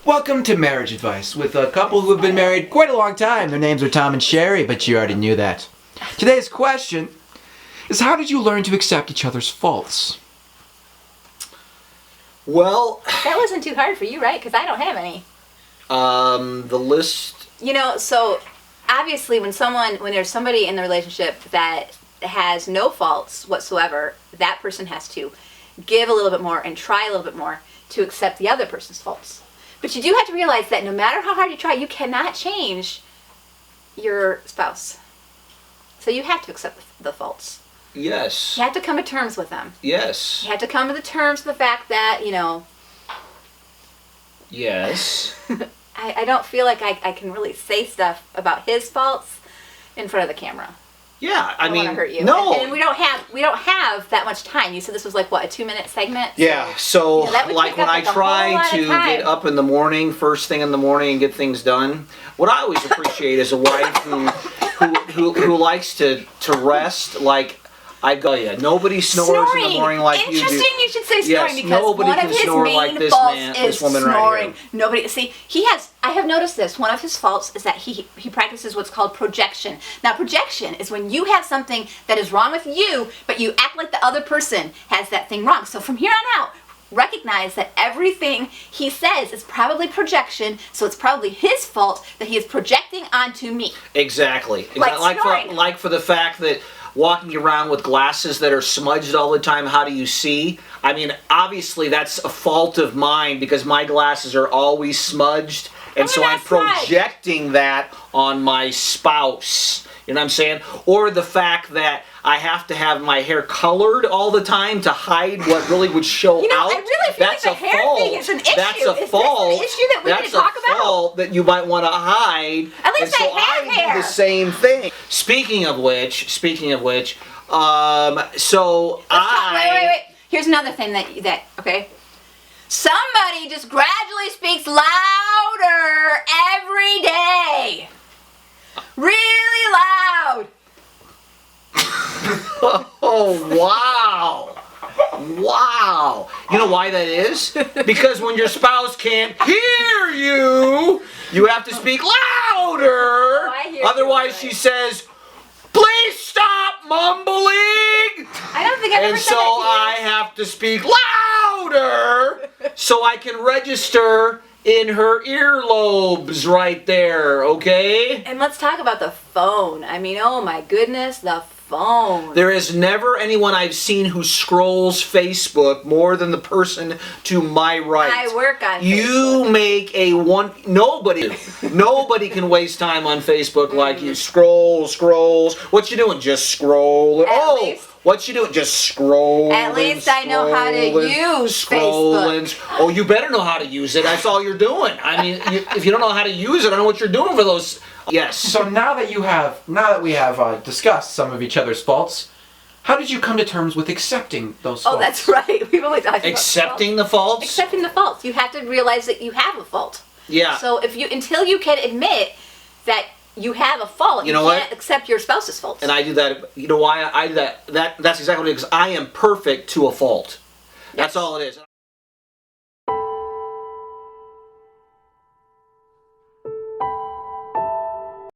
Welcome to Marriage Advice with a couple who have been married quite a long time. Their names are Tom and Cheri, but you already knew that. Today's question is, how did you learn to accept each other's faults? Well, that wasn't too hard for you, right? Because I don't have any. The list... You know, so obviously when there's somebody in the relationship that has no faults whatsoever, that person has to give a little bit more and try a little bit more to accept the other person's faults. But you do have to realize that no matter how hard you try, you cannot change your spouse. So you have to accept the faults. Yes. You have to come to terms with them. Yes. You have to come to the terms with the fact that, you know... Yes. I don't feel like I can really say stuff about his faults in front of the camera. Yeah, I mean, don't want to hurt you. no. And we don't have that much time. You said this was like, what, a 2-minute segment? Yeah, so that would like take when up, I like, a try whole lot to of time. get up in the morning, first thing in the morning, and get things done, what I always appreciate is a wife who likes to rest. Like I go, yeah, nobody snores in the morning like you do. Interesting, you should say snoring, yes, because nobody one can of his snore main like this faults man, is this woman snoring. right here. Nobody, see, I have noticed this. One of his faults is that he practices what's called projection. Now, projection is when you have something that is wrong with you, but you act like the other person has that thing wrong. So from here on out, recognize that everything he says is probably projection, so it's probably his fault that he is projecting onto me. Exactly. Like for the fact that walking around with glasses that are smudged all the time, how do you see? I mean, obviously that's a fault of mine because my glasses are always smudged, and so I'm projecting that on my spouse. You know what I'm saying? Or the fact that I have to have my hair colored all the time to hide what really would show out. I really feel like the hair thing is an issue. That's a fault. Is this an issue that we need to talk about? That's a fault that you might want to hide. At least and so I have hair. do the same thing. Speaking of which, Wait. Here's another thing that okay. Somebody just gradually speaks louder every day. Really loud. Oh, wow. Wow. You know why that is? Because when your spouse can't hear you, you have to speak louder. Otherwise, she says, "Please stop mumbling." I don't think I've ever said so that I have to speak louder so I can register in her earlobes right there, okay? And let's talk about the phone. I mean, oh my goodness, the phone. There is never anyone I've seen who scrolls Facebook more than the person to my right. I work on Facebook. You make nobody can waste time on Facebook like you. Scrolls. What you doing? Just scroll. At least. What you doing? Just scroll. At least I know how to use Facebook. Oh, you better know how to use it. That's all you're doing. I mean, if you don't know how to use it, I don't know what you're doing for those. Yes. So now that we have discussed some of each other's faults, how did you come to terms with accepting those faults? Oh, that's right. We've only talked about accepting the faults. Accepting the faults. You have to realize that you have a fault. Yeah. So until you can admit that you have a fault, you can't accept your spouse's faults. And I do that. You know why I do that? That's exactly what it is. Because I am perfect to a fault. That's all it is.